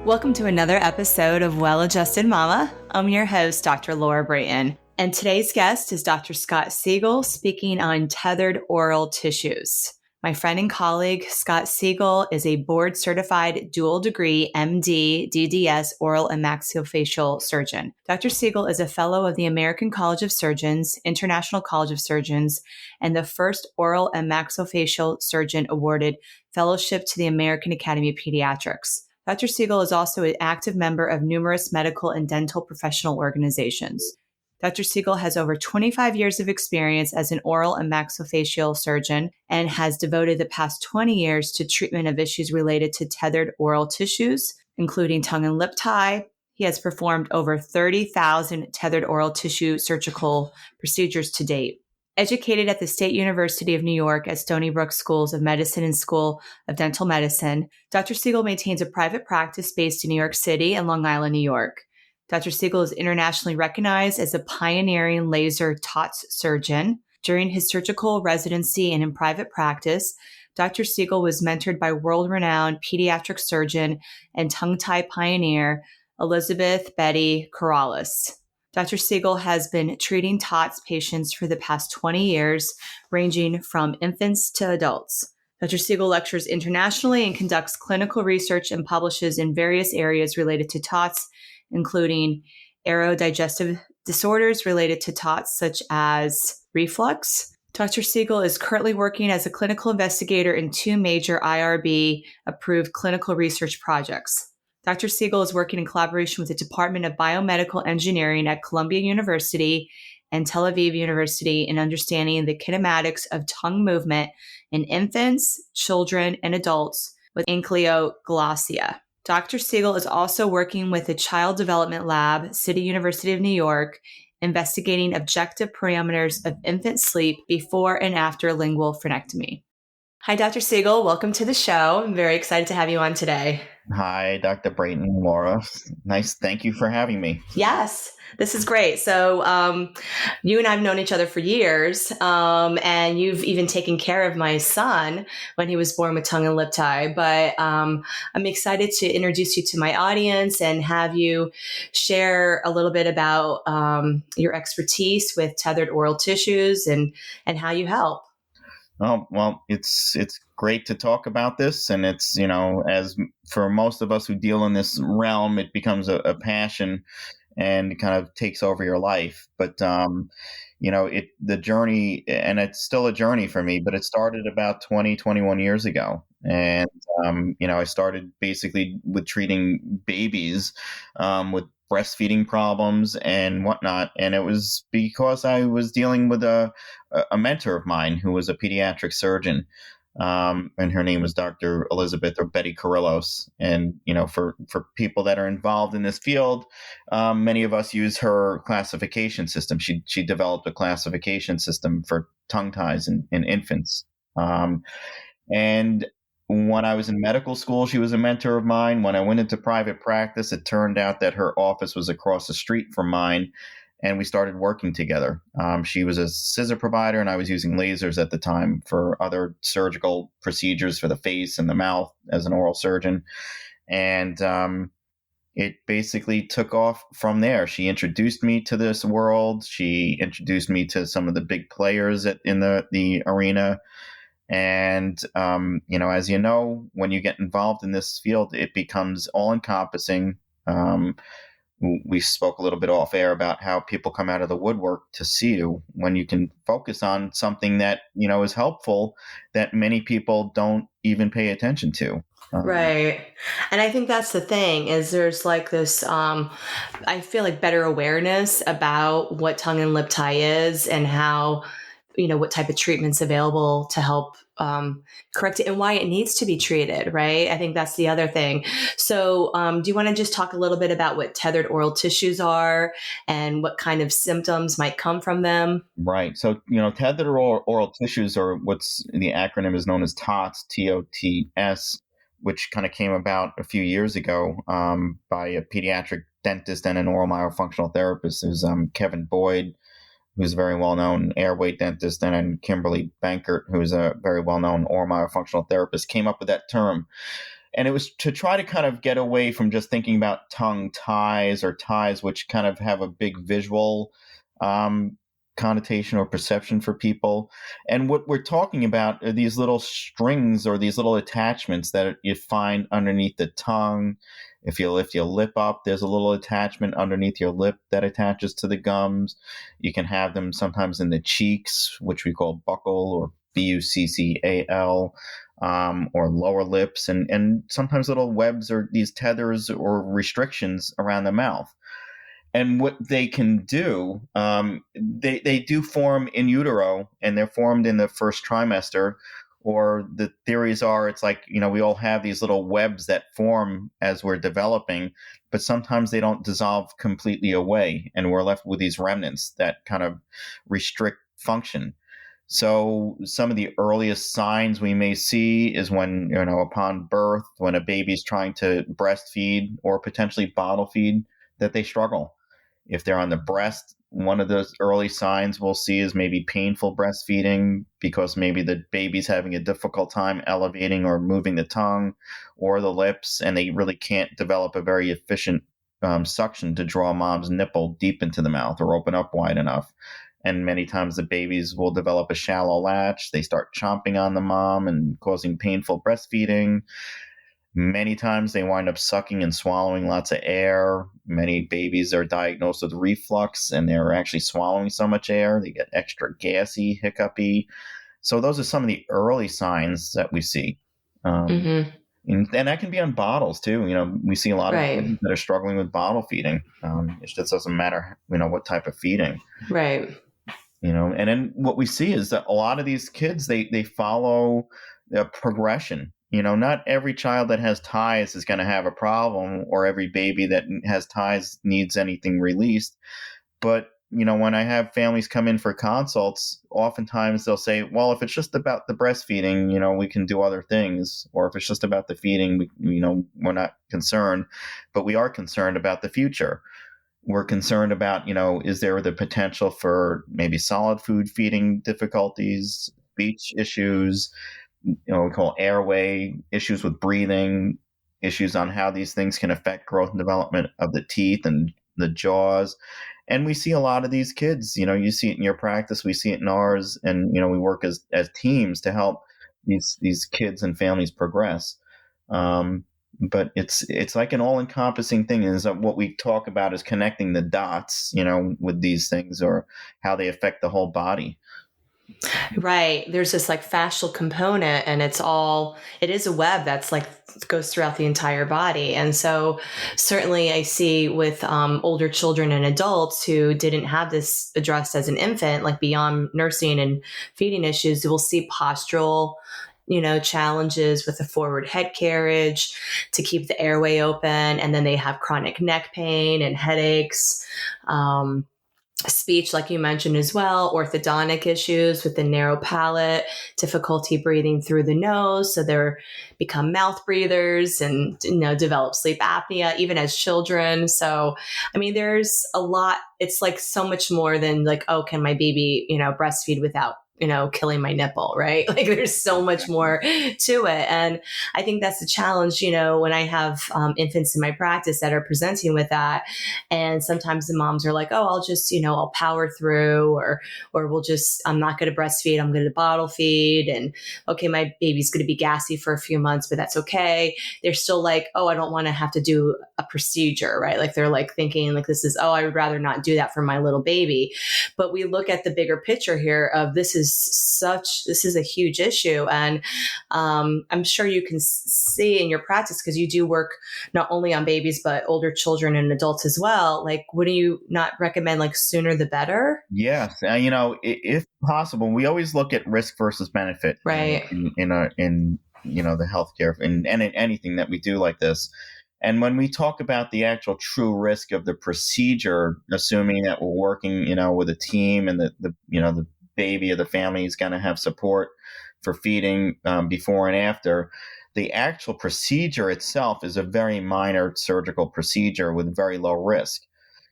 Welcome to another episode of Well-Adjusted Mama. I'm your host, Dr. Laura Brayton, and today's guest is Dr. Scott Siegel speaking on tethered oral tissues. My friend and colleague, Scott Siegel, is a board-certified dual-degree MD, DDS, oral and maxillofacial surgeon. Dr. Siegel is a fellow of the American College of Surgeons, International College of Surgeons, and the first oral and maxillofacial surgeon awarded fellowship to the American Academy of Pediatrics. Dr. Siegel is also an active member of numerous medical and dental professional organizations. Dr. Siegel has over 25 years of experience as an oral and maxillofacial surgeon and has devoted the past 20 years to treatment of issues related to tethered oral tissues, including tongue and lip tie. He has performed over 30,000 tethered oral tissue surgical procedures to date. Educated at the State University of New York at Stony Brook Schools of Medicine and School of Dental Medicine, Dr. Siegel maintains a private practice based in New York City and Long Island, New York. Dr. Siegel is internationally recognized as a pioneering laser TOTS surgeon. During his surgical residency and in private practice, Dr. Siegel was mentored by world-renowned pediatric surgeon and tongue-tie pioneer Elizabeth Betty Corrales. Dr. Siegel has been treating TOTS patients for the past 20 years, ranging from infants to adults. Dr. Siegel lectures internationally and conducts clinical research and publishes in various areas related to TOTS, including aerodigestive disorders related to TOTS, such as reflux. Dr. Siegel is currently working as a clinical investigator in 2 major IRB-approved clinical research projects. Dr. Siegel is working in collaboration with the Department of Biomedical Engineering at Columbia University and Tel Aviv University in understanding the kinematics of tongue movement in infants, children, and adults with ankyloglossia. Dr. Siegel is also working with the Child Development Lab, City University of New York, investigating objective parameters of infant sleep before and after lingual frenectomy. Hi, Dr. Siegel. Welcome to the show. I'm very excited to have you on today. Hi, Dr. Brayton and Laura. Nice. Thank you for having me. Yes, this is great. So you and I have known each other for years, and you've even taken care of my son when he was born with tongue and lip tie. But I'm excited to introduce you to my audience and have you share a little bit about your expertise with tethered oral tissues and how you help. Oh, well, it's great to talk about this. And it's, as for most of us who deal in this realm, it becomes a passion and kind of takes over your life. But, the journey, and it's still a journey for me, but it started about 21 years ago. And, I started basically with treating babies with breastfeeding problems and whatnot. And it was because I was dealing with a mentor of mine who was a pediatric surgeon. And her name was Dr. Elizabeth or Betty Corrales. And, for people that are involved in this field, many of us use her classification system. She developed a classification system for tongue ties in infants. And when I was in medical school, she was a mentor of mine. When I went into private practice, it turned out that her office was across the street from mine, and we started working together. She was a scissor provider, and I was using lasers at the time for other surgical procedures for the face and the mouth as an oral surgeon. And it basically took off from there. She introduced me to this world. She introduced me to some of the big players in the arena. And, as you know, when you get involved in this field, it becomes all-encompassing. We spoke a little bit off air about how people come out of the woodwork to see you when you can focus on something that, is helpful that many people don't even pay attention to. Right. And I think that's the thing is there's like this, I feel like better awareness about what tongue and lip tie is and how, what type of treatment's available to help correct it and why it needs to be treated, right? I think that's the other thing. So do you want to just talk a little bit about what tethered oral tissues are and what kind of symptoms might come from them? Right. So, tethered oral tissues, or what's the acronym is known as TOTS, TOTS, which kind of came about a few years ago by a pediatric dentist and an oral myofunctional therapist. It was Kevin Boyd, who's a very well-known airway dentist, and then Kimberly Bankert, who's a very well-known oral myofunctional therapist, came up with that term. And it was to try to kind of get away from just thinking about tongue ties or ties, which kind of have a big visual connotation or perception for people. And what we're talking about are these little strings or these little attachments that you find underneath the tongue. If you lift your lip up, there's a little attachment underneath your lip that attaches to the gums. You can have them sometimes in the cheeks, which we call buccal or buccal, or lower lips, and sometimes little webs or these tethers or restrictions around the mouth. And what they can do, they do form in utero, and they're formed in the first trimester. Or the theories are, it's like, we all have these little webs that form as we're developing, but sometimes they don't dissolve completely away, and we're left with these remnants that kind of restrict function. So some of the earliest signs we may see is when, upon birth, when a baby's trying to breastfeed or potentially bottle feed, that they struggle. If they're on the breast, one of those early signs we'll see is maybe painful breastfeeding, because maybe the baby's having a difficult time elevating or moving the tongue or the lips, and they really can't develop a very efficient suction to draw mom's nipple deep into the mouth or open up wide enough. And many times the babies will develop a shallow latch. They start chomping on the mom and causing painful breastfeeding. Many times they wind up sucking and swallowing lots of air. Many babies are diagnosed with reflux, and they're actually swallowing so much air. They get extra gassy, hiccupy. So those are some of the early signs that we see. And that can be on bottles too. We see a lot of kids that are struggling with bottle feeding. It just doesn't matter, what type of feeding. Right. And then what we see is that a lot of these kids, they follow a progression. Not every child that has ties is going to have a problem, or every baby that has ties needs anything released. But, when I have families come in for consults, oftentimes they'll say, well, if it's just about the breastfeeding, we can do other things. Or if it's just about the feeding, we're not concerned. But we are concerned about the future. We're concerned about, is there the potential for maybe solid food feeding difficulties, speech issues, we call airway issues with breathing, issues on how these things can affect growth and development of the teeth and the jaws. And we see a lot of these kids, you see it in your practice, we see it in ours, and, we work as teams to help these kids and families progress. But it's like an all-encompassing thing. Is that what we talk about is connecting the dots, with these things, or how they affect the whole body. Right. There's this like fascial component, and it is a web that's like goes throughout the entire body. And so certainly I see with older children and adults who didn't have this addressed as an infant, like beyond nursing and feeding issues, we'll see postural challenges with the forward head carriage to keep the airway open. And then they have chronic neck pain and headaches, speech, like you mentioned as well, orthodontic issues with the narrow palate, difficulty breathing through the nose. So they become mouth breathers and, develop sleep apnea, even as children. So, there's a lot. It's like so much more than like, oh, can my baby, breastfeed without killing my nipple, right? Like there's so much more to it. And I think that's the challenge, when I have infants in my practice that are presenting with that. And sometimes the moms are like, oh, I'll just, I'll power through, or I'm not going to breastfeed. I'm going to bottle feed. And okay, my baby's going to be gassy for a few months, but that's okay. They're still like, oh, I don't want to have to do a procedure, right? Like they're like thinking like this is, oh, I would rather not do that for my little baby. But we look at the bigger picture here of this is a huge issue. And I'm sure you can see in your practice, because you do work not only on babies, but older children and adults as well. Like, would you not recommend like sooner the better? Yes. If possible, we always look at risk versus benefit, right? In the healthcare and anything that we do like this. And when we talk about the actual true risk of the procedure, assuming that we're working, with a team, and the baby or the family is going to have support for feeding before and after, the actual procedure itself is a very minor surgical procedure with very low risk.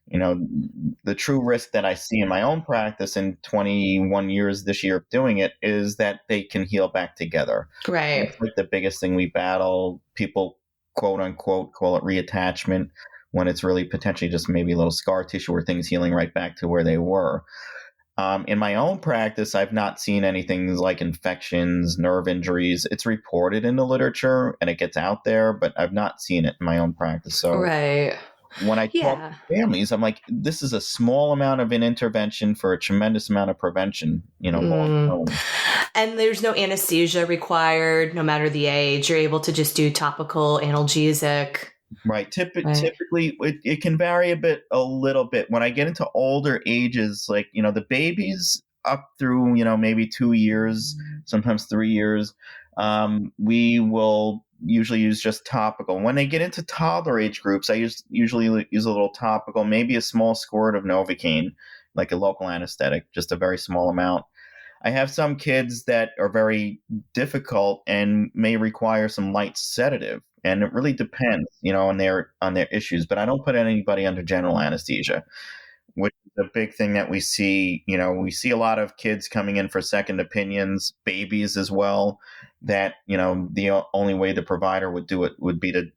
The true risk that I see in my own practice in 21 years this year of doing it is that they can heal back together. Right. That's like the biggest thing we battle. People, quote unquote, call it reattachment when it's really potentially just maybe a little scar tissue or things healing right back to where they were. In my own practice, I've not seen anything like infections, nerve injuries. It's reported in the literature and it gets out there, but I've not seen it in my own practice. So right. When I talk to families, I'm like, this is a small amount of an intervention for a tremendous amount of prevention, long term. And there's no anesthesia required, no matter the age. You're able to just do topical analgesic. Right. Typically, it can vary a little bit. When I get into older ages, like, the babies up through, maybe 2 years, sometimes 3 years, we will usually use just topical. When they get into toddler age groups, I usually use a little topical, maybe a small squirt of Novocaine, like a local anesthetic, just a very small amount. I have some kids that are very difficult and may require some light sedative, and it really depends, on their issues. But I don't put anybody under general anesthesia, which is a big thing that we see. We see a lot of kids coming in for second opinions, babies as well, that, the only way the provider would do it would be to,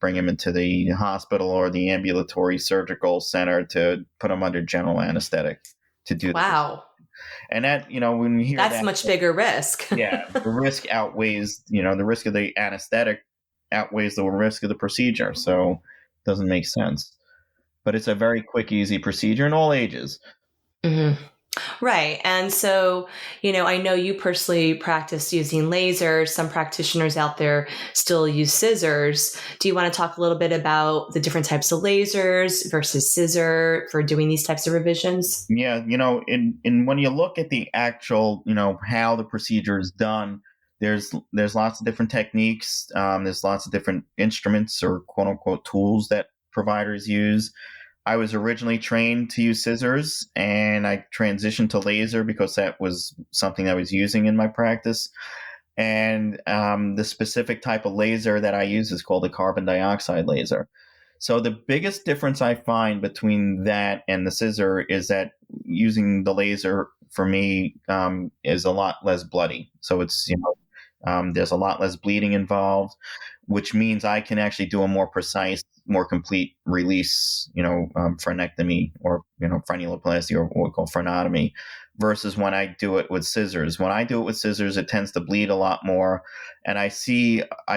bring him into the hospital or the ambulatory surgical center to put him under general anesthetic to do Wow. And that, when you hear that's much bigger risk. Yeah. The risk outweighs, the risk of the anesthetic outweighs the risk of the procedure. So it doesn't make sense. But it's a very quick, easy procedure in all ages. Mm-hmm. Right. And so, I know you personally practice using lasers. Some practitioners out there still use scissors. Do you want to talk a little bit about the different types of lasers versus scissor for doing these types of revisions? Yeah. In when you look at the actual, how the procedure is done, there's lots of different techniques. There's lots of different instruments or quote unquote tools that providers use. I was originally trained to use scissors, and I transitioned to laser because that was something I was using in my practice. And the specific type of laser that I use is called a carbon dioxide laser. So the biggest difference I find between that and the scissor is that using the laser for me is a lot less bloody. So it's, there's a lot less bleeding involved, which means I can actually do a more precise, more complete release, frenectomy or, frenuloplasty or what we call frenotomy, versus when I do it with scissors. When I do it with scissors, it tends to bleed a lot more. And I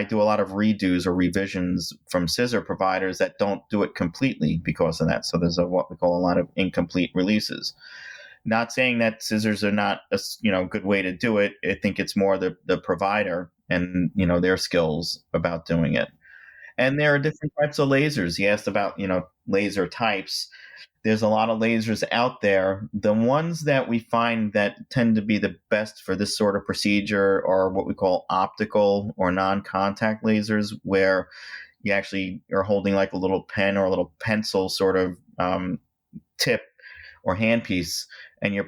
do a lot of redos or revisions from scissor providers that don't do it completely because of that. So there's what we call a lot of incomplete releases. Not saying that scissors are not a good way to do it. I think it's more the provider and their skills about doing it. And there are different types of lasers. You asked about laser types. There's a lot of lasers out there. The ones that we find that tend to be the best for this sort of procedure are what we call optical or non-contact lasers, where you actually are holding like a little pen or a little pencil sort of tip or handpiece, and you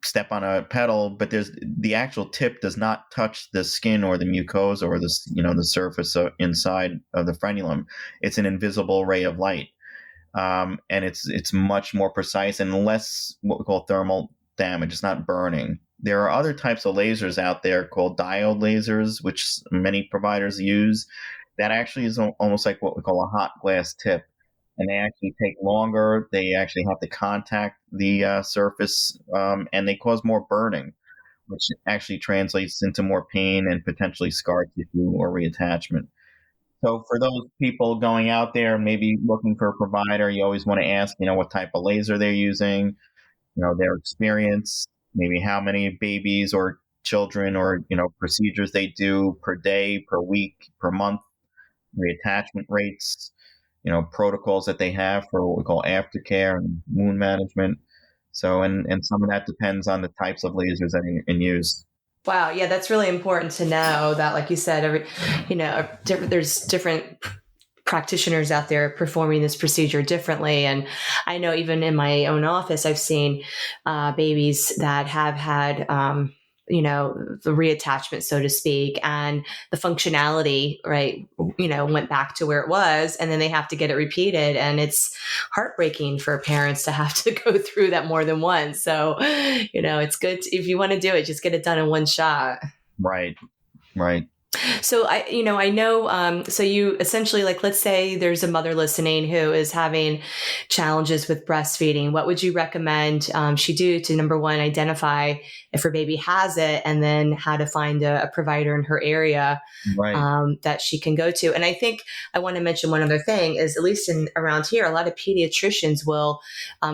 step on a pedal, but the actual tip does not touch the skin or the mucosa or the surface inside of the frenulum. It's an invisible ray of light, and it's much more precise and less what we call thermal damage. It's not burning. There are other types of lasers out there called diode lasers, which many providers use. That actually is almost like what we call a hot glass tip. And they actually take longer. They actually have to contact the surface, and they cause more burning, which actually translates into more pain and potentially scar tissue or reattachment. So for those people going out there, maybe looking for a provider, you always want to ask, what type of laser they're using, their experience, maybe how many babies or children or, procedures they do per day, per week, per month, reattachment rates, protocols that they have for what we call aftercare and wound management. So, and some of that depends on the types of lasers that are in use. Wow. Yeah, that's really important to know that, like you said, there's different practitioners out there performing this procedure differently. And I know even in my own office, I've seen babies that have had the reattachment, so to speak, and the functionality, right, went back to where it was, and then they have to get it repeated. And it's heartbreaking for parents to have to go through that more than once. So, it's good if you want to do it, just get it done in one shot. Right. So I know, so you essentially, like, let's say there's a mother listening who is having challenges with breastfeeding. What would you recommend she do to, number one, identify if her baby has it, and then how to find a provider in her area that she can go to? And I think I want to mention one other thing is, at least around here, a lot of pediatricians will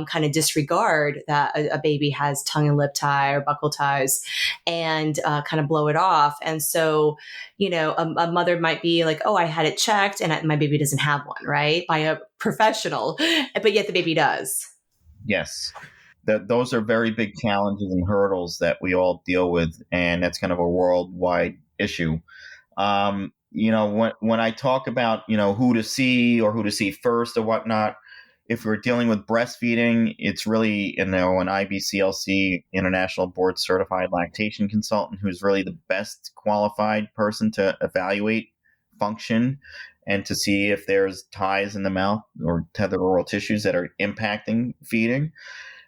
kind of disregard that a baby has tongue and lip tie or buccal ties and kind of blow it off. And so, a mother might be like, oh, I had it checked and my baby doesn't have one, right? By a professional, but yet the baby does. Yes. Those are very big challenges and hurdles that we all deal with. And that's kind of a worldwide issue. When I talk about, who to see or who to see first or whatnot, if we're dealing with breastfeeding, it's really, an IBCLC, International Board Certified Lactation Consultant, who's really the best qualified person to evaluate function and to see if there's ties in the mouth or tethered oral tissues that are impacting feeding.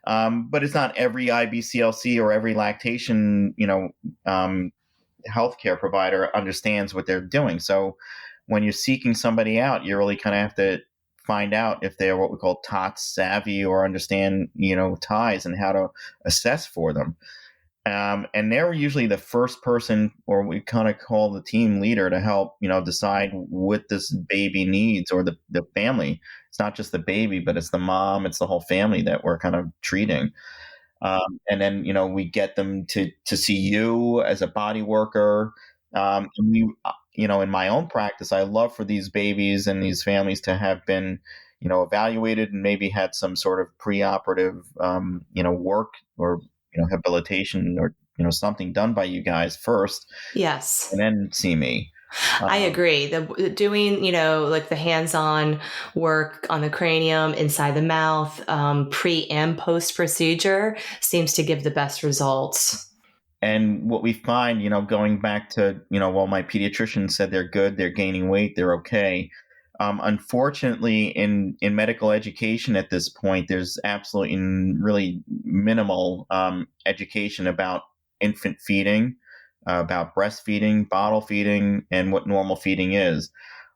But it's not every IBCLC or every lactation, healthcare provider understands what they're doing. So when you're seeking somebody out, you really kind of have to find out if they're what we call TOTS savvy or understand, ties and how to assess for them. And they're usually the first person, or we kind of call the team leader, to help, decide what this baby needs, or the family. It's not just the baby, but it's the mom, it's the whole family that we're kind of treating. And then, we get them to see you as a body worker. And we, in my own practice, I love for these babies and these families to have been, evaluated and maybe had some sort of preoperative, work or, habilitation or, something done by you guys first. Yes. And then see me. I agree. Doing, like the hands-on work on the cranium, inside the mouth, pre and post procedure seems to give the best results. And what we find, going back to, well, my pediatrician said they're good, they're gaining weight, they're okay. Unfortunately, in medical education at this point, there's absolutely really minimal education about infant feeding, about breastfeeding, bottle feeding, and what normal feeding is.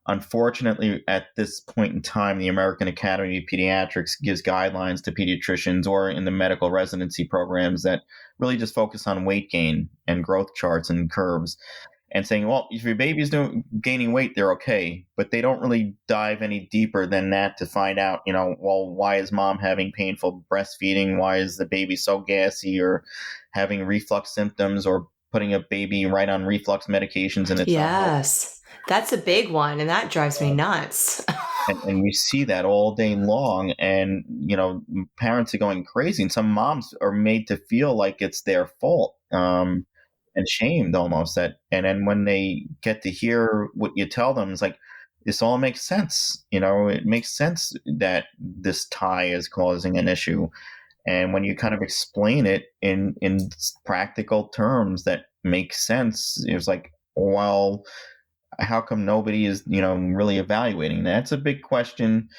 Unfortunately, at this point in time, the American Academy of Pediatrics gives guidelines to pediatricians or in the medical residency programs that really just focus on weight gain and growth charts and curves, and saying, well, if your baby's gaining weight, they're okay. But they don't really dive any deeper than that to find out, well, why is mom having painful breastfeeding? Why is the baby so gassy or having reflux symptoms, or putting a baby right on reflux medications in its Yes. That's a big one, and that drives me nuts. and we see that all day long, and parents are going crazy, and some moms are made to feel like it's their fault, and shamed almost. And then when they get to hear what you tell them, it's like, this all makes sense. It makes sense that this tie is causing an issue. And when you kind of explain it in practical terms that make sense, it's like, well, how come nobody is, really evaluating? That's a big question.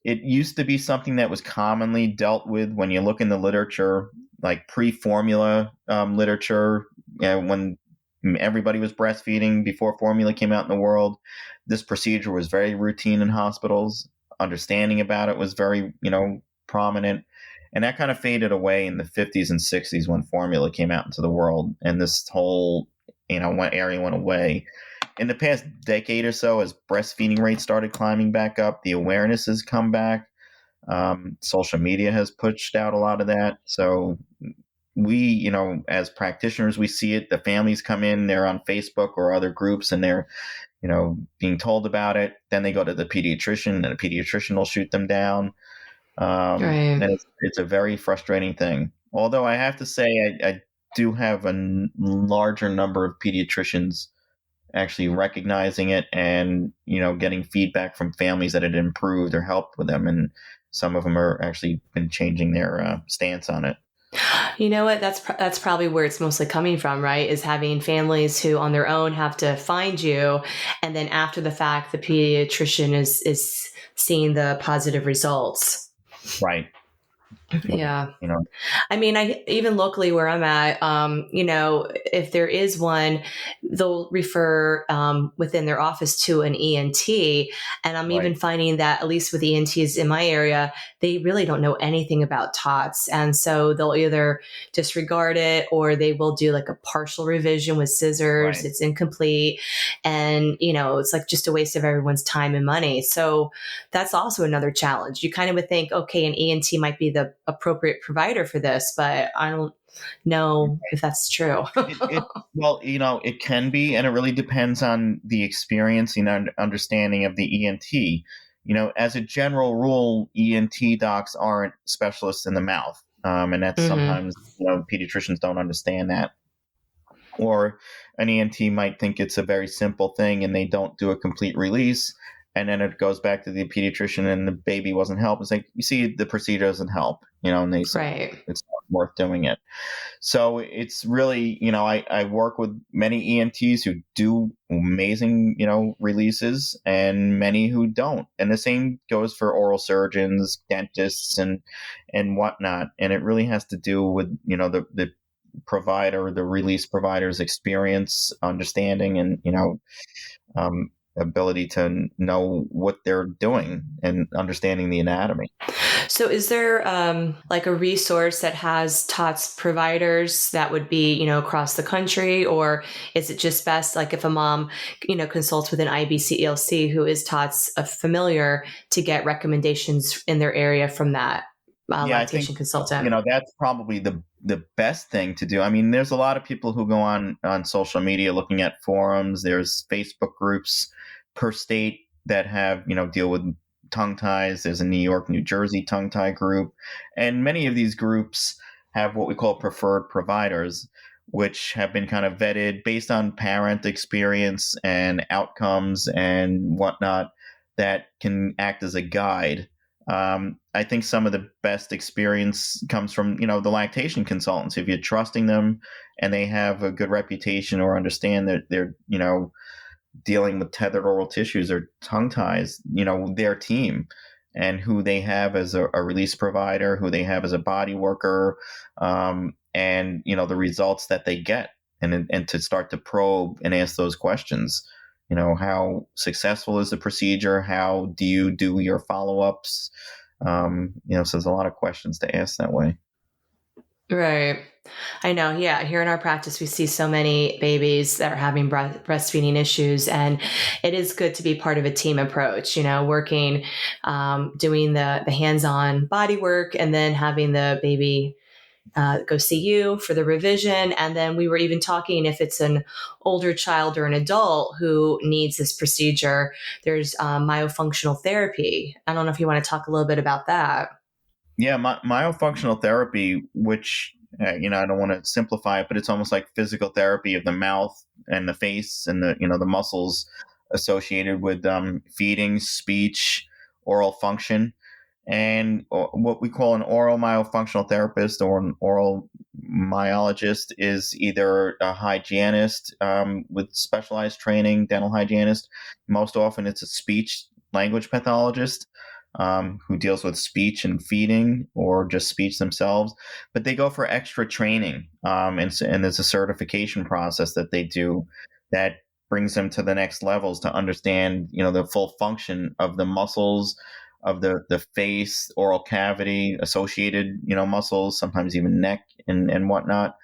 It used to be something that was commonly dealt with when you look in the literature, like pre-formula literature, when everybody was breastfeeding before formula came out in the world. This procedure was very routine in hospitals. Understanding about it was very, prominent. And that kind of faded away in the 50s and 60s when formula came out into the world. And this whole, area went away. In the past decade or so, as breastfeeding rates started climbing back up, the awareness has come back. Social media has pushed out a lot of that. So we, as practitioners, we see it. The families come in, they're on Facebook or other groups, and they're, being told about it. Then they go to the pediatrician, and the pediatrician will shoot them down. Right. And it's a very frustrating thing. Although I have to say, I do have a larger number of pediatricians actually recognizing it and, getting feedback from families that it improved or helped with them. And some of them are actually been changing their stance on it. You know what? That's probably where it's mostly coming from, right? Is having families who on their own have to find you, and then after the fact, the pediatrician is seeing the positive results. Right. Yeah. You know, I mean, I even locally where I'm at, if there is one, they'll refer within their office to an ENT. And I'm right. even finding that, at least with ENTs in my area, they really don't know anything about TOTS. And so they'll either disregard it or they will do like a partial revision with scissors. Right. It's incomplete. And, it's like just a waste of everyone's time and money. So that's also another challenge. You kind of would think, okay, an ENT might be the appropriate provider for this, but I don't know if that's true. Well, it can be, and it really depends on the experience and understanding of the ENT. As a general rule, ENT docs aren't specialists in the mouth. And that's sometimes, pediatricians don't understand that. Or an ENT might think it's a very simple thing and they don't do a complete release. And then it goes back to the pediatrician and the baby wasn't helped. It's like, you see, the procedure doesn't help, and they say Right. it's not worth doing it. So it's really, I work with many ENTs who do amazing, releases and many who don't. And the same goes for oral surgeons, dentists, and whatnot. And it really has to do with, the provider, the release provider's experience, understanding, and, ability to know what they're doing and understanding the anatomy. So is there like a resource that has TOTS providers that would be, across the country, or is it just best like if a mom, consults with an IBCLC who is TOTS familiar to get recommendations in their area from that lactation consultant? That's probably the best thing to do. I mean, there's a lot of people who go on social media looking at forums. There's Facebook groups per state that have, deal with tongue ties. There's a New York, New Jersey tongue tie group. And many of these groups have what we call preferred providers, which have been kind of vetted based on parent experience and outcomes and whatnot that can act as a guide. I think some of the best experience comes from, the lactation consultants. If you're trusting them and they have a good reputation or understand that they're, dealing with tethered oral tissues or tongue ties, their team and who they have as a release provider, who they have as a body worker, and, the results that they get, and to start to probe and ask those questions. How successful is the procedure? How do you do your follow-ups? So there's a lot of questions to ask that way. Right. I know. Yeah. Here in our practice, we see so many babies that are having breastfeeding issues, and it is good to be part of a team approach, working, doing the hands-on body work, and then having the baby go see you for the revision. And then we were even talking if it's an older child or an adult who needs this procedure, there's myofunctional therapy. I don't know if you want to talk a little bit about that. Yeah, myofunctional therapy, which, I don't want to simplify it, but it's almost like physical therapy of the mouth and the face and the muscles associated with feeding, speech, oral function. And what we call an oral myofunctional therapist or an oral myologist is either a hygienist with specialized training, dental hygienist. Most often it's a speech language pathologist who deals with speech and feeding or just speech themselves. But they go for extra training, and there's a certification process that they do that brings them to the next levels to understand, the full function of the muscles, of the face, oral cavity, associated, muscles, sometimes even neck and whatnot,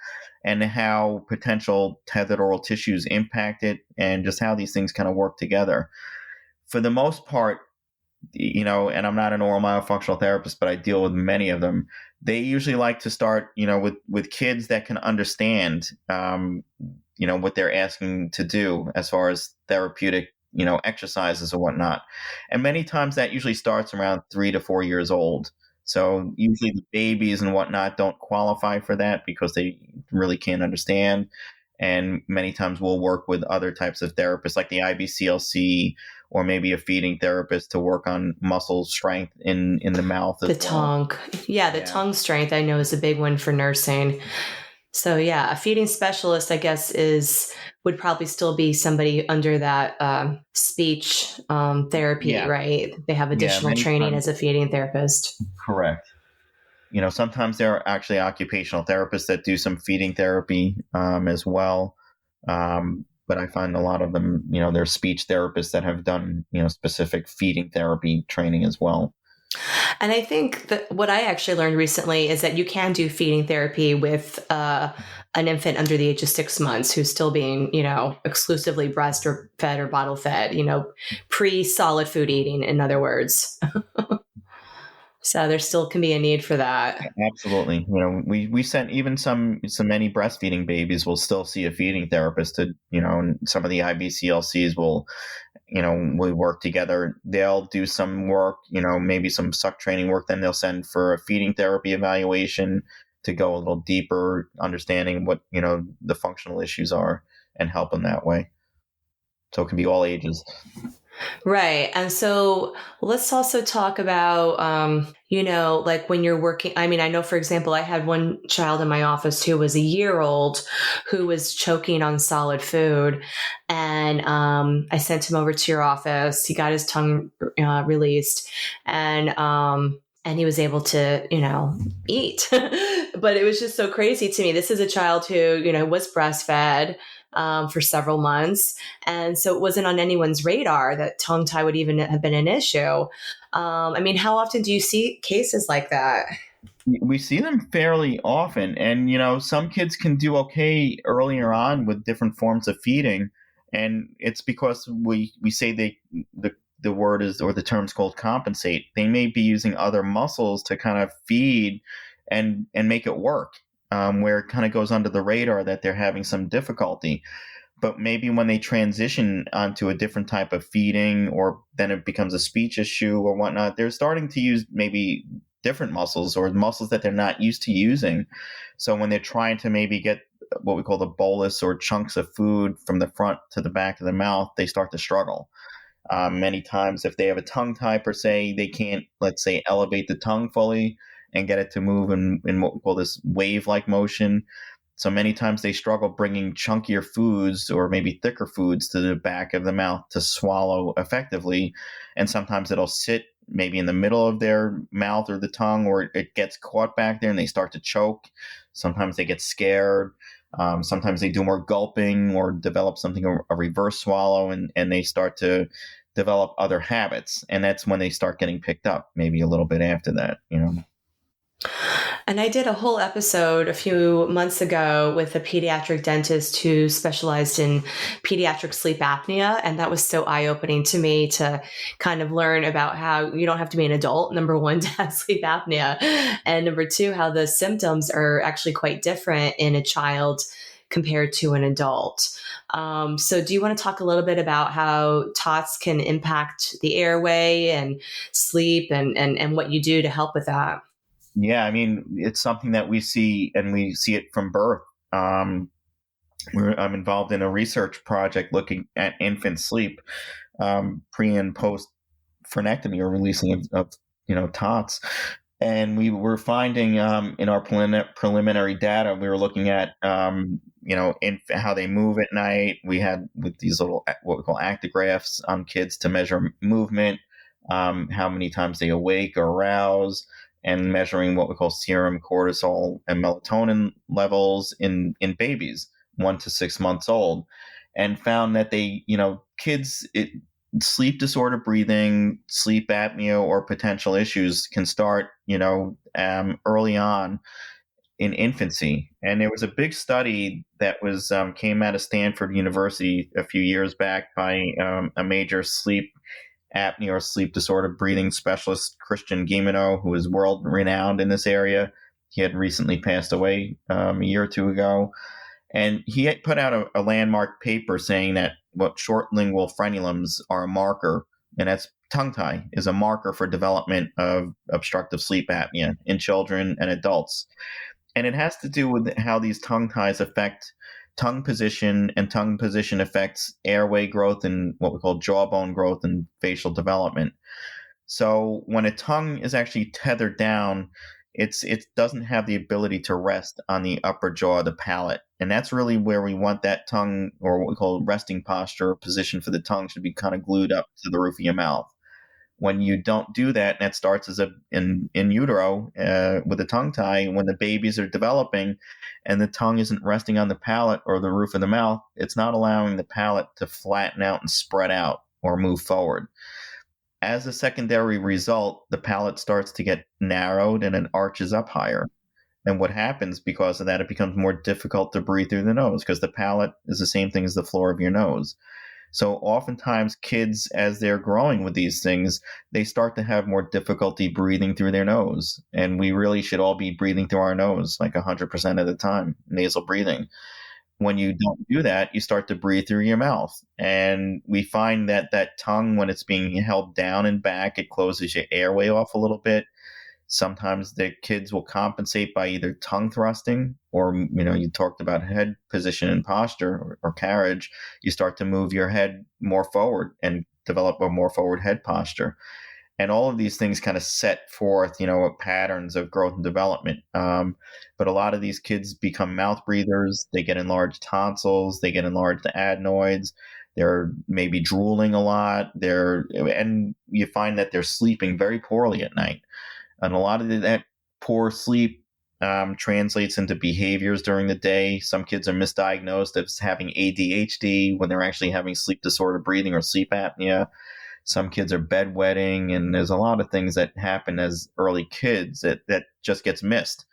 and how potential tethered oral tissues impact it, and just how these things kind of work together. For the most part, and I'm not an oral myofunctional therapist, but I deal with many of them. They usually like to start, with kids that can understand, what they're asking to do as far as therapeutic, exercises or whatnot. And many times that usually starts around 3 to 4 years old. So usually the babies and whatnot don't qualify for that because they really can't understand. And many times we'll work with other types of therapists like the IBCLC or maybe a feeding therapist to work on muscle strength in the mouth as The well. tongue. Yeah, the tongue strength I know is a big one for nursing. So yeah, a feeding specialist, I guess, would probably still be somebody under that speech therapy, right? They have additional training times, as a feeding therapist. Correct. Sometimes there are actually occupational therapists that do some feeding therapy as well. But I find a lot of them, they're speech therapists that have done, specific feeding therapy training as well. And I think that what I actually learned recently is that you can do feeding therapy with an infant under the age of 6 months who's still being, exclusively breast or fed or bottle fed, pre-solid food eating, in other words. So there still can be a need for that. Absolutely. We sent even many breastfeeding babies will still see a feeding therapist to, and some of the IBCLCs will, we work together. They'll do some work, maybe some suck training work. Then they'll send for a feeding therapy evaluation to go a little deeper, understanding what, the functional issues are and help them that way. So it can be all ages. Right. And so let's also talk about, like when you're working. I mean, I know, for example, I had one child in my office who was a year old who was choking on solid food. And I sent him over to your office. He got his tongue released and he was able to, eat. But it was just so crazy to me. This is a child who, was breastfed for several months. And so it wasn't on anyone's radar that tongue tie would even have been an issue. I mean, how often do you see cases like that? We see them fairly often. And, some kids can do okay earlier on with different forms of feeding. And it's because we say the word is, or the term is called compensate. They may be using other muscles to kind of feed and make it work. Where it kind of goes under the radar that they're having some difficulty. But maybe when they transition onto a different type of feeding, or then it becomes a speech issue or whatnot, they're starting to use maybe different muscles or muscles that they're not used to using. So when they're trying to maybe get what we call the bolus or chunks of food from the front to the back of the mouth, they start to struggle. Many times if they have a tongue tie per se, they can't, let's say, elevate the tongue fully and get it to move in what we call this wave-like motion. So many times they struggle bringing chunkier foods or maybe thicker foods to the back of the mouth to swallow effectively. And sometimes it'll sit maybe in the middle of their mouth or the tongue, or it gets caught back there and they start to choke. Sometimes they get scared. Sometimes they do more gulping or develop something, a reverse swallow, and they start to develop other habits. And that's when they start getting picked up, maybe a little bit after that, And I did a whole episode a few months ago with a pediatric dentist who specialized in pediatric sleep apnea. And that was so eye-opening to me to kind of learn about how you don't have to be an adult, number one, to have sleep apnea. And number two, how the symptoms are actually quite different in a child compared to an adult. So do you want to talk a little bit about how TOTS can impact the airway and sleep and what you do to help with that? Yeah, I mean, it's something that we see, and we see it from birth. I'm involved in a research project looking at infant sleep, pre and post frenectomy or releasing of TOTS. And we were finding in our preliminary data, we were looking at how they move at night. We had with these little what we call actigraphs on kids to measure movement, how many times they awake or arouse, and measuring what we call serum cortisol and melatonin levels in babies 1 to 6 months old, and found that kids, sleep disorder breathing, sleep apnea, or potential issues can start, early on in infancy. And there was a big study that was came out of Stanford University a few years back by a major sleep apnea or sleep disorder breathing specialist, Christian Guilleminault, who is world renowned in this area. He had recently passed away a year or two ago. And he had put out a landmark paper saying that what short lingual frenulums are a marker, and that's tongue tie, is a marker for development of obstructive sleep apnea in children and adults. And it has to do with how these tongue ties affect tongue position, and tongue position affects airway growth and what we call jawbone growth and facial development. So when a tongue is actually tethered down, it doesn't have the ability to rest on the upper jaw of the palate. And that's really where we want that tongue, or what we call resting posture or position for the tongue, should be kind of glued up to the roof of your mouth. When you don't do that, and that starts as in utero with a tongue tie, when the babies are developing and the tongue isn't resting on the palate or the roof of the mouth, it's not allowing the palate to flatten out and spread out or move forward. As a secondary result, the palate starts to get narrowed and it arches up higher. And what happens because of that, it becomes more difficult to breathe through the nose, because the palate is the same thing as the floor of your nose. So oftentimes kids, as they're growing with these things, they start to have more difficulty breathing through their nose. And we really should all be breathing through our nose like 100% of the time, nasal breathing. When you don't do that, you start to breathe through your mouth. And we find that that tongue, when it's being held down and back, it closes your airway off a little bit. Sometimes the kids will compensate by either tongue thrusting or, you talked about head position and posture or carriage. You start to move your head more forward and develop a more forward head posture. And all of these things kind of set forth, patterns of growth and development. But a lot of these kids become mouth breathers. They get enlarged tonsils. They get enlarged adenoids. They're maybe drooling a lot. And you find that they're sleeping very poorly at night. And a lot of that poor sleep translates into behaviors during the day. Some kids are misdiagnosed as having ADHD when they're actually having sleep disordered breathing or sleep apnea. Some kids are bedwetting, and there's a lot of things that happen as early kids that just gets missed.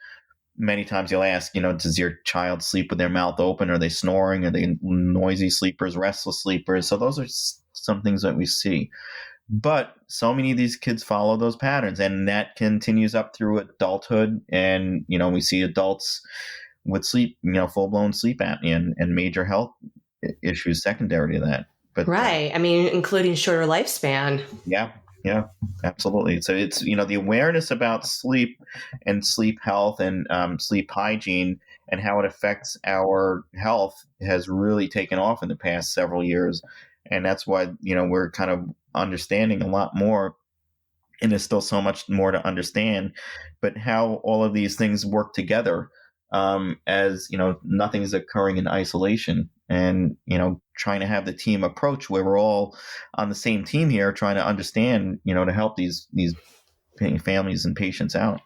Many times you'll ask, does your child sleep with their mouth open? Are they snoring? Are they noisy sleepers, restless sleepers? So those are some things that we see. But so many of these kids follow those patterns, and that continues up through adulthood. And, we see adults with sleep, full-blown sleep apnea and major health issues secondary to that. But, right. Including shorter lifespan. Yeah, absolutely. So it's, the awareness about sleep and sleep health and sleep hygiene and how it affects our health has really taken off in the past several years. And that's why, we're kind of understanding a lot more, and there's still so much more to understand, but how all of these things work together, as, nothing is occurring in isolation, and, trying to have the team approach where we're all on the same team here, trying to understand, to help these families and patients out.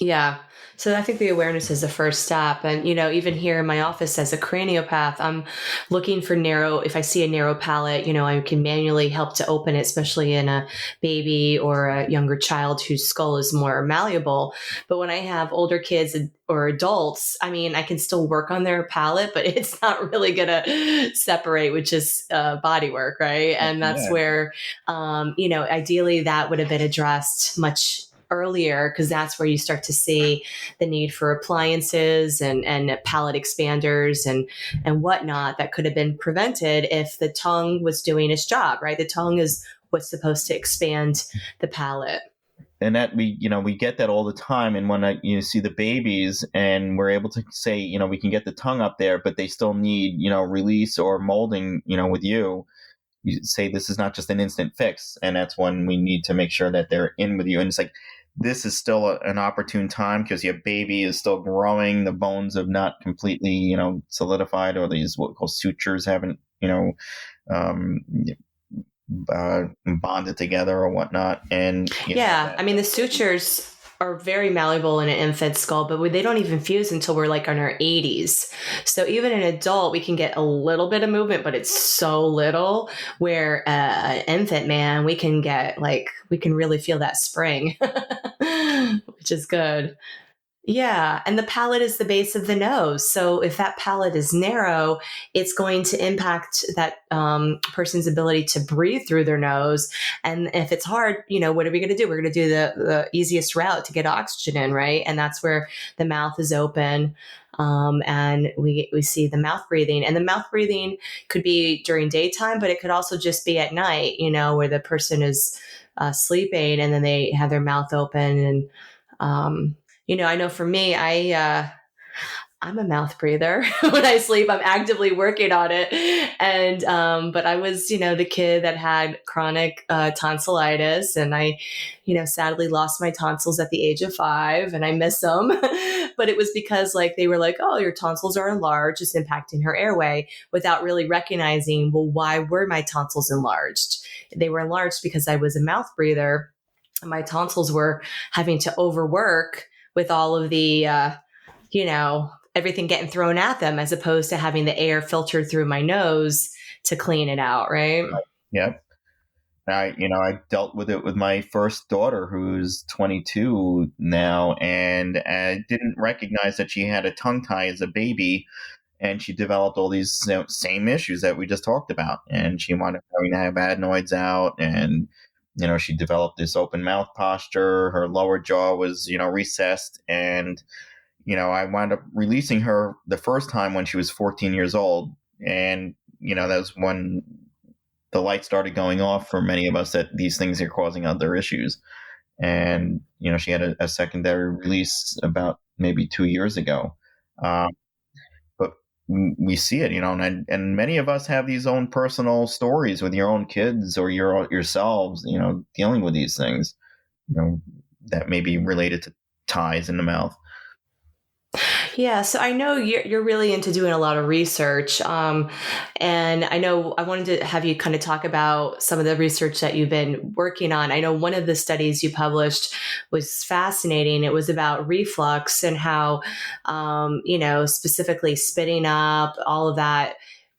Yeah. So I think the awareness is the first step. And, even here in my office as a craniopath, I'm looking for if I see a narrow palate, I can manually help to open it, especially in a baby or a younger child whose skull is more malleable. But when I have older kids or adults, I can still work on their palate, but it's not really going to separate, which is body work. Right. And that's where, ideally that would have been addressed much earlier, because that's where you start to see the need for appliances and palate expanders and whatnot that could have been prevented if the tongue was doing its job, right? The tongue is what's supposed to expand the palate. And that we get that all the time. And when you see the babies and we're able to say, we can get the tongue up there, but they still need, release or molding, with you say this is not just an instant fix. And that's when we need to make sure that they're in with you. And it's like, this is still an opportune time because your baby is still growing. The bones have not completely, solidified, or these what we call sutures haven't, bonded together or whatnot. And the sutures are very malleable in an infant skull, but they don't even fuse until we're like in our 80s. So even an adult, we can get a little bit of movement, but it's so little, where an infant, man, we can really feel that spring, which is good. Yeah. And the palate is the base of the nose. So if that palate is narrow, it's going to impact that person's ability to breathe through their nose. And if it's hard, what are we going to do? We're going to do the easiest route to get oxygen in, right? And that's where the mouth is open. And we see the mouth breathing. And the mouth breathing could be during daytime, but it could also just be at night, where the person is sleeping and then they have their mouth open. And I know for me, I'm a mouth breather. When I sleep, I'm actively working on it. And, but I was, the kid that had chronic tonsillitis, and I, sadly lost my tonsils at the age of 5, and I miss them. But it was because like, they were like, oh, your tonsils are enlarged. It's impacting her airway, without really recognizing, well, why were my tonsils enlarged? They were enlarged because I was a mouth breather. My tonsils were having to overwork with all of the, everything getting thrown at them, as opposed to having the air filtered through my nose to clean it out. Right. Yep. I dealt with it with my first daughter, who's 22 now, and I didn't recognize that she had a tongue tie as a baby, and she developed all these same issues that we just talked about, and she wound up having to have adenoids out, and she developed this open mouth posture. Her lower jaw was recessed, and I wound up releasing her the first time when she was 14 years old, and that was when the light started going off for many of us that these things are causing other issues. And, she had a secondary release about maybe 2 years ago. But we see it, and many of us have these own personal stories with your own kids or yourselves, dealing with these things, that may be related to ties in the mouth. Yeah, so I know you're really into doing a lot of research, and I know I wanted to have you kind of talk about some of the research that you've been working on. I know one of the studies you published was fascinating. It was about reflux and how, specifically spitting up, all of that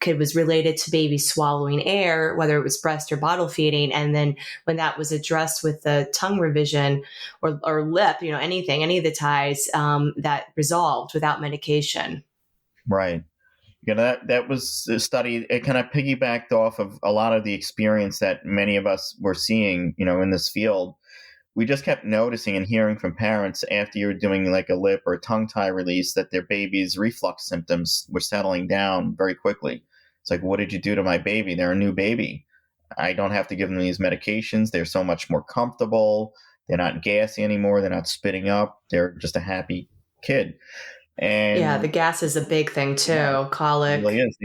was related to babies swallowing air, whether it was breast or bottle feeding. And then when that was addressed with the tongue revision or lip, anything, any of the ties, that resolved without medication. Right. That was a study. It kind of piggybacked off of a lot of the experience that many of us were seeing, in this field. We just kept noticing and hearing from parents after you were doing like a lip or tongue tie release that their baby's reflux symptoms were settling down very quickly. It's like, what did you do to my baby? They're a new baby. I don't have to give them these medications. They're so much more comfortable. They're not gassy anymore. They're not spitting up. They're just a happy kid. And yeah, the gas is a big thing too. Yeah, colic. It really is.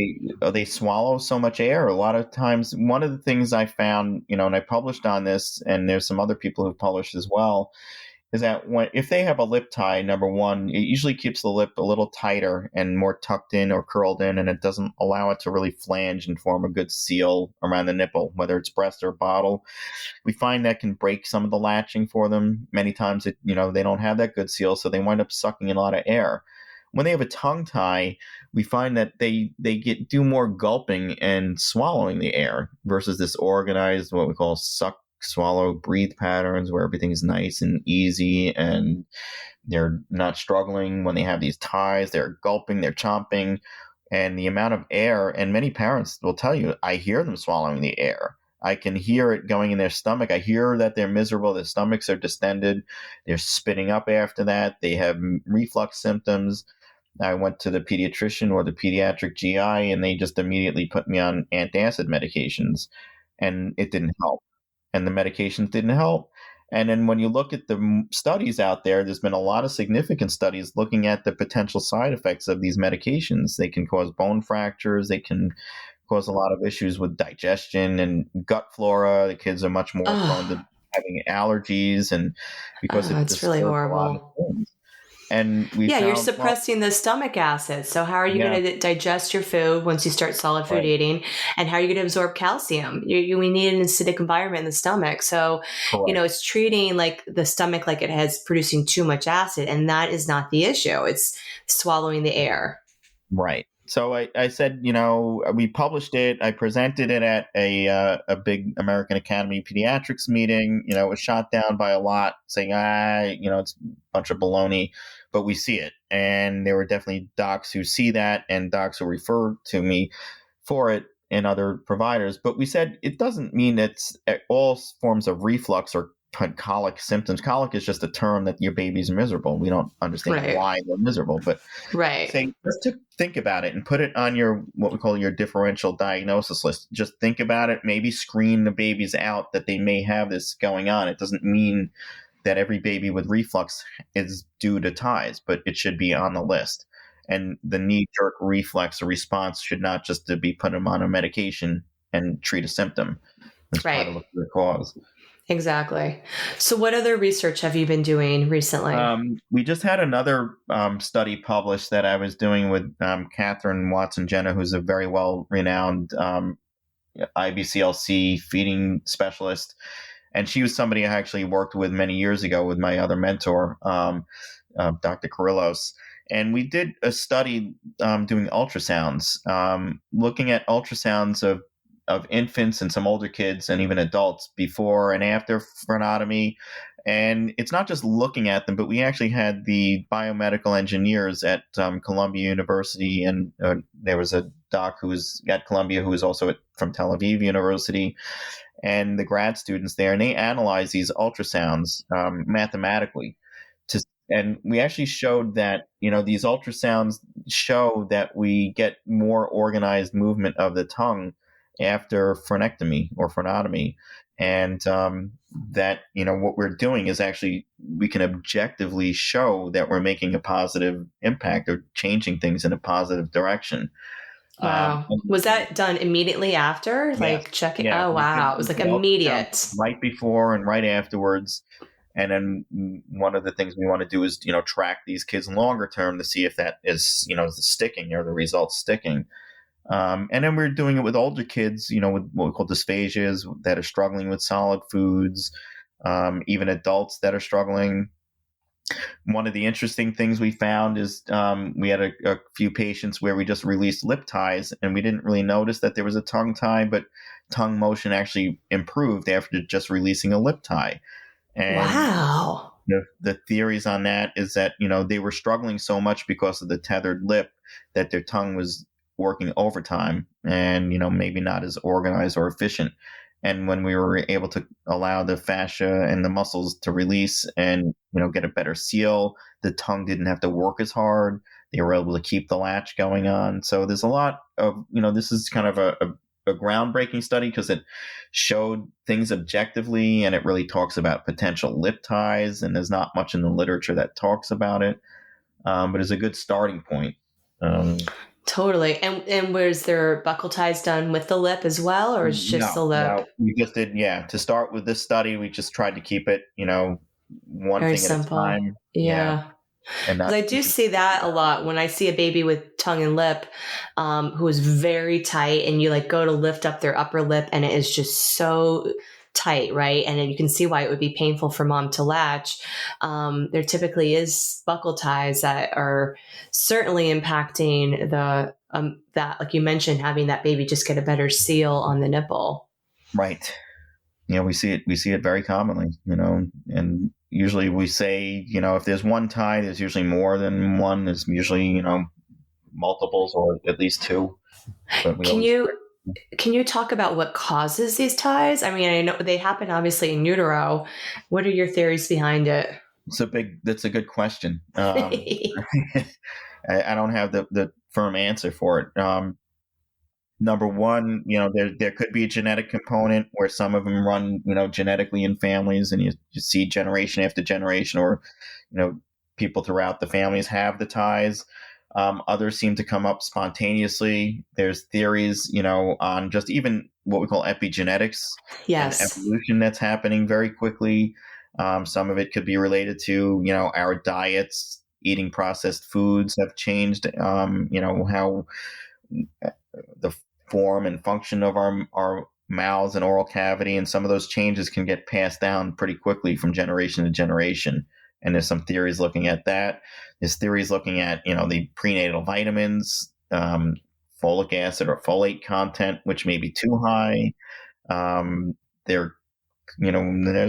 They swallow so much air. A lot of times, one of the things I found, and I published on this, and there's some other people who've published as well, is that if they have a lip tie, number one, it usually keeps the lip a little tighter and more tucked in or curled in, and it doesn't allow it to really flange and form a good seal around the nipple, whether it's breast or bottle. We find that can break some of the latching for them. Many times, they don't have that good seal, so they wind up sucking in a lot of air. When they have a tongue tie, we find that they do more gulping and swallowing the air versus this organized, what we call suck, swallow, breathe patterns where everything is nice and easy and they're not struggling. When they have these ties, they're gulping, they're chomping, and the amount of air, and many parents will tell you, I hear them swallowing the air. I can hear it going in their stomach. I hear that they're miserable. Their stomachs are distended. They're spitting up after that. They have reflux symptoms. I went to the pediatrician or the pediatric GI, and they just immediately put me on antacid medications, and it didn't help. And the medications didn't help. And then when you look at the studies out there, there's been a lot of significant studies looking at the potential side effects of these medications. They can cause bone fractures. They can cause a lot of issues with digestion and gut flora. The kids are much more prone to having allergies, and because it's really horrible. And you're suppressing the stomach acid. So how are you going to digest your food once you start solid food eating? And how are you going to absorb calcium? We need an acidic environment in the stomach. So, it's treating like the stomach like it has producing too much acid. And that is not the issue. It's swallowing the air. Right. So I said, we published it. I presented it at a big American Academy of Pediatrics meeting. It was shot down by a lot saying, it's a bunch of baloney, but we see it. And there were definitely docs who see that and docs who refer to me for it and other providers. But we said it doesn't mean it's all forms of reflux or colic symptoms. Colic is just a term that your baby's miserable. We don't understand why they're miserable, but say, just to think about it and put it on your, what we call your differential diagnosis list. Just think about it, maybe screen the babies out that they may have this going on. It doesn't mean that every baby with reflux is due to ties, but it should be on the list. and the knee-jerk reflex or response should not just to be put them on a medication and treat a symptom. Let's try to look for the cause. Exactly. So what other research have you been doing recently? We just had another study published that I was doing with Catherine Watson-Jenna, who's a very well-renowned IBCLC feeding specialist. And she was somebody I actually worked with many years ago with my other mentor, Dr. Carrillos. And we did a study doing ultrasounds, looking at ultrasounds of infants and some older kids and even adults before and after frenotomy. And it's not just looking at them, but we actually had the biomedical engineers at Columbia University, and there was a doc who was at Columbia who was also from Tel Aviv University, and the grad students there, and they analyzed these ultrasounds mathematically. And we actually showed that, these ultrasounds show that we get more organized movement of the tongue after frenectomy or frenotomy. And that, what we're doing is actually, we can objectively show that we're making a positive impact or changing things in a positive direction. Wow. Was that done immediately after? Like checking? Yeah. Oh, wow. It was like immediate. Right before and right afterwards. And then one of the things we want to do is, track these kids longer term to see if that is, sticking or the results sticking. And then we're doing it with older kids, with what we call dysphasias that are struggling with solid foods, even adults that are struggling. One of the interesting things we found is we had a few patients where we just released lip ties, and we didn't really notice that there was a tongue tie, but tongue motion actually improved after just releasing a lip tie. And wow. The theories on that is that, they were struggling so much because of the tethered lip that their tongue was working overtime and, maybe not as organized or efficient. And when we were able to allow the fascia and the muscles to release and, get a better seal, the tongue didn't have to work as hard. They were able to keep the latch going on. So there's a lot of, this is kind of a groundbreaking study because it showed things objectively, and it really talks about potential lip ties, and there's not much in the literature that talks about it, but it's a good starting point. Totally. And was there buccal ties done with the lip as well, or is just the lip? No, we just did, to start with this study, we just tried to keep it, one very thing simple. at a time. Yeah. And I do see that a lot when I see a baby with tongue and lip who is very tight, and you go to lift up their upper lip and it is just so tight, right? And then you can see why it would be painful for mom to latch. There typically is buccal ties that are certainly impacting the that, like you mentioned, having that baby just get a better seal on the nipple. Right. We see it very commonly, and usually we say, if there's one tie, there's usually more than one. There's usually, multiples or at least two. But Can you talk about what causes these ties? I mean, I know they happen obviously in utero. What are your theories behind it? That's a good question. I don't have the firm answer for it. Number one, there could be a genetic component where some of them run, genetically in families, and you see generation after generation, or, people throughout the families have the ties. Others seem to come up spontaneously. There's theories, on just even what we call epigenetics. Yes. And evolution that's happening very quickly. Some of it could be related to, our diets, eating processed foods have changed, how the form and function of our mouths and oral cavity, and some of those changes can get passed down pretty quickly from generation to generation. And there's some theories looking at that. There's theories looking at, the prenatal vitamins, folic acid or folate content, which may be too high. There's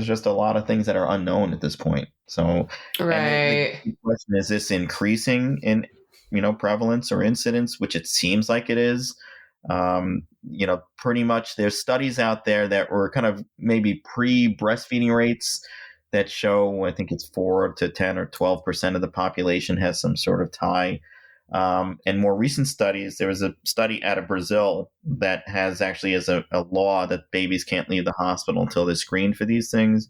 just a lot of things that are unknown at this point. So, right. The question is this increasing in, prevalence or incidence, which it seems like it is. Pretty much there's studies out there that were kind of maybe pre-breastfeeding rates that show, I think it's 4 to 10 or 12% of the population has some sort of tie. And more recent studies, there was a study out of Brazil that has actually as a law that babies can't leave the hospital until they're screened for these things,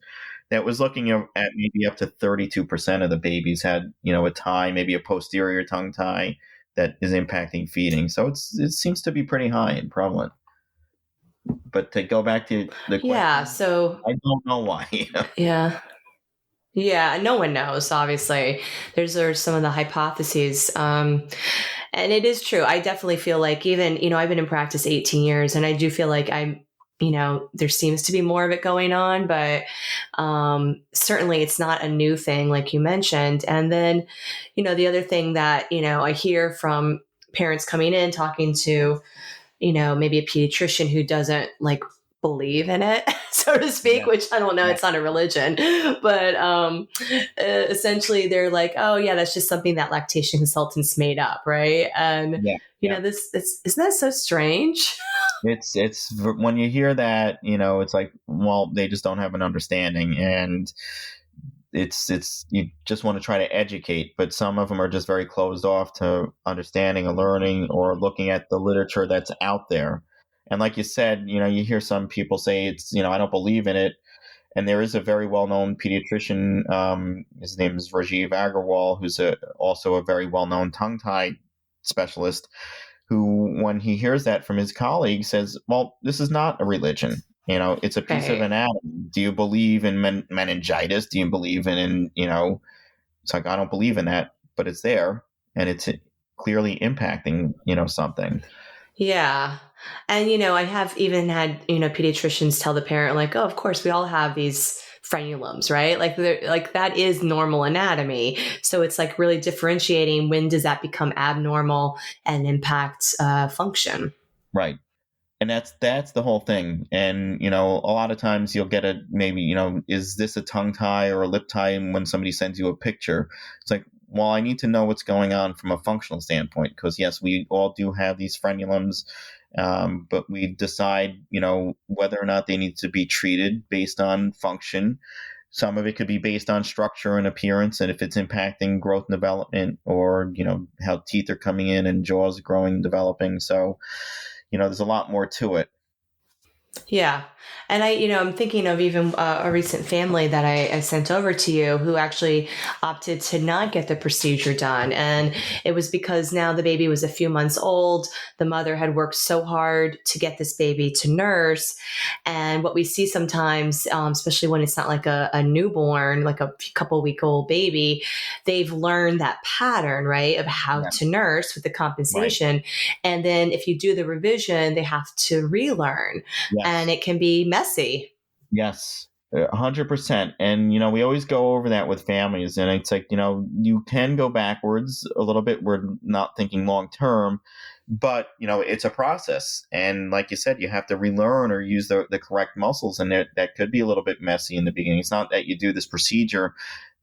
that was looking at maybe up to 32% of the babies had, a tie, maybe a posterior tongue tie, that is impacting feeding. So it seems to be pretty high and prevalent. But to go back to the question, so I don't know why. Yeah, no one knows, obviously. Those are some of the hypotheses. And it is true. I definitely feel like even, I've been in practice 18 years, and I do feel like there seems to be more of it going on, but certainly it's not a new thing, like you mentioned. And then, the other thing that, I hear from parents coming in talking to, maybe a pediatrician who doesn't believe in it, so to speak, which I don't know, it's not a religion, but essentially they're like, oh yeah, that's just something that lactation consultants made up, right? And this isn't that so strange? It's when you hear that, it's like, well, they just don't have an understanding, and it's you just want to try to educate, but some of them are just very closed off to understanding and learning or looking at the literature that's out there. And like you said, you hear some people say it's, I don't believe in it. And there is a very well-known pediatrician, his name is Rajiv Agarwal, who's also a very well-known tongue-tie specialist, who, when he hears that from his colleagues, says, well, this is not a religion. It's a piece of anatomy. Do you believe in meningitis? Do you believe in, it's like, I don't believe in that, but it's there, and it's clearly impacting, something. Yeah. And, I have even had, pediatricians tell the parent, like, oh, of course, we all have these frenulums, right? Like that is normal anatomy. So it's like really differentiating, when does that become abnormal and impact function? Right. And that's the whole thing. And, a lot of times you'll get maybe, is this a tongue tie or a lip tie? And when somebody sends you a picture, it's like, well, I need to know what's going on from a functional standpoint, because yes, we all do have these frenulums, but we decide, whether or not they need to be treated based on function. Some of it could be based on structure and appearance, and if it's impacting growth and development, or, how teeth are coming in and jaws growing and developing. So, there's a lot more to it. Yeah. And I'm thinking of even a recent family that I sent over to you, who actually opted to not get the procedure done. And it was because now the baby was a few months old. The mother had worked so hard to get this baby to nurse. And what we see sometimes, especially when it's not like a newborn, like a couple week old baby, they've learned that pattern, right, of how to nurse with the compensation. Right. And then if you do the revision, they have to relearn. Yes. And it can be messy. Yes, 100%. And, we always go over that with families. And it's like, you can go backwards a little bit. We're not thinking long term, but, it's a process. And like you said, you have to relearn or use the correct muscles. And that could be a little bit messy in the beginning. It's not that you do this procedure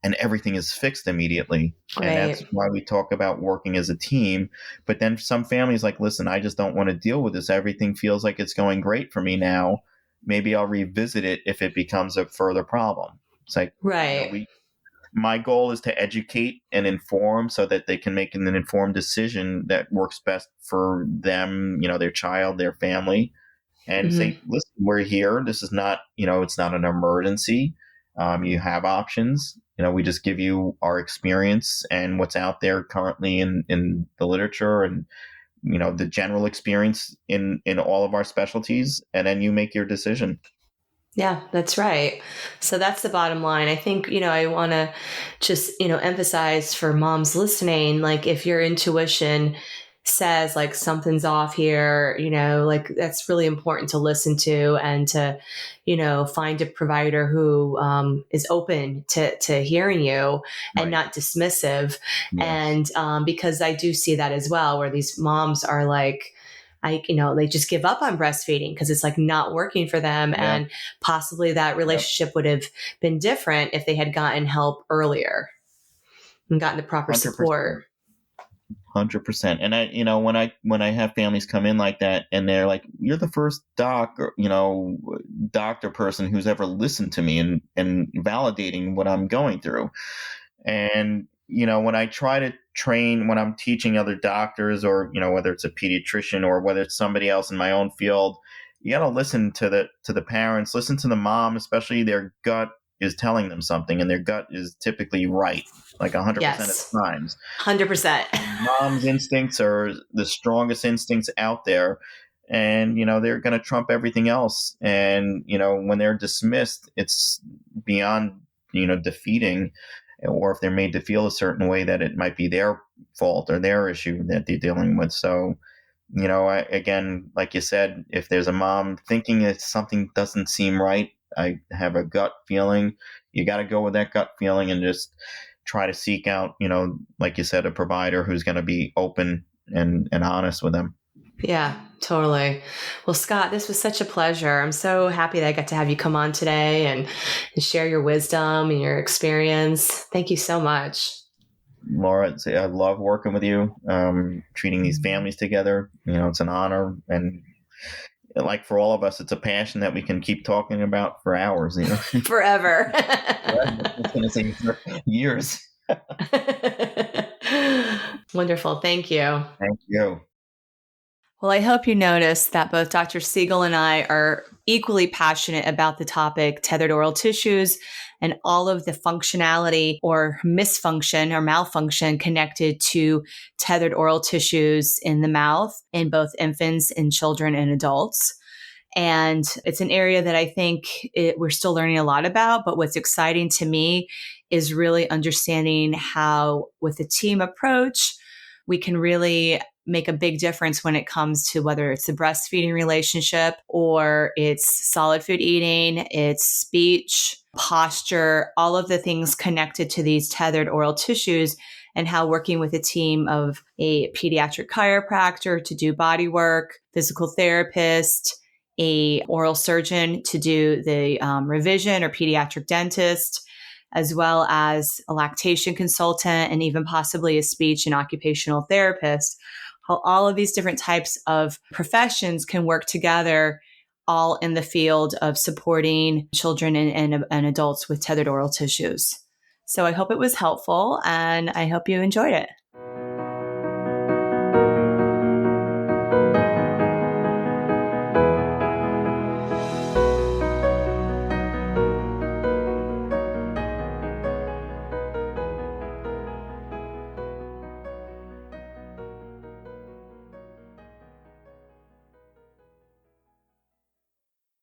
and everything is fixed immediately. Right. And that's why we talk about working as a team. But then some families like, listen, I just don't want to deal with this. Everything feels like it's going great for me now. Maybe I'll revisit it if it becomes a further problem. It's like, right. My goal is to educate and inform so that they can make an informed decision that works best for them, their child, their family, and say, listen, we're here. This is not, it's not an emergency. You have options. We just give you our experience and what's out there currently in the literature and, the general experience in all of our specialties, and then you make your decision. Yeah, that's right. So that's the bottom line. I think, I want to just, emphasize for moms listening, like if your intuition says like something's off here, like that's really important to listen to, and to, find a provider who is open to hearing you and not dismissive. Yes. And because I do see that as well, where these moms are like, they just give up on breastfeeding because it's like not working for them. Yeah. And possibly that relationship would have been different if they had gotten help earlier and gotten the proper 100%. Support. 100%. And I, when I have families come in like that and they're like, you're the first doctor person who's ever listened to me and validating what I'm going through. And, when I try to train, when I'm teaching other doctors or, whether it's a pediatrician or whether it's somebody else in my own field, you got to listen to the parents, listen to the mom, especially their gut is telling them something, and their gut is typically right, like 100% Yes. of the times. 100%. Mom's instincts are the strongest instincts out there, and they're going to trump everything else. And when they're dismissed, it's beyond defeating, or if they're made to feel a certain way that it might be their fault or their issue that they're dealing with. So again, like you said, if there's a mom thinking that something doesn't seem right, I have a gut feeling, you got to go with that gut feeling and just try to seek out, like you said, a provider who's going to be open and honest with them. Yeah, totally. Well, Scott, this was such a pleasure. I'm so happy that I got to have you come on today and share your wisdom and your experience. Thank you so much. Laura, I love working with you, treating these families together. It's an honor. And like for all of us, it's a passion that we can keep talking about for hours. Forever. I was going to say for years. Wonderful. Thank you. Thank you. Well, I hope you noticed that both Dr. Siegel and I are equally passionate about the topic tethered oral tissues and all of the functionality or misfunction or malfunction connected to tethered oral tissues in the mouth in both infants and children and adults. And it's an area that I think we're still learning a lot about. But what's exciting to me is really understanding how, with a team approach, we can really make a big difference when it comes to whether it's the breastfeeding relationship or it's solid food eating, it's speech, posture, all of the things connected to these tethered oral tissues, and how working with a team of a pediatric chiropractor to do body work, physical therapist, a oral surgeon to do the revision or pediatric dentist, as well as a lactation consultant and even possibly a speech and occupational therapist. How all of these different types of professions can work together all in the field of supporting children and adults with tethered oral tissues. So I hope it was helpful and I hope you enjoyed it.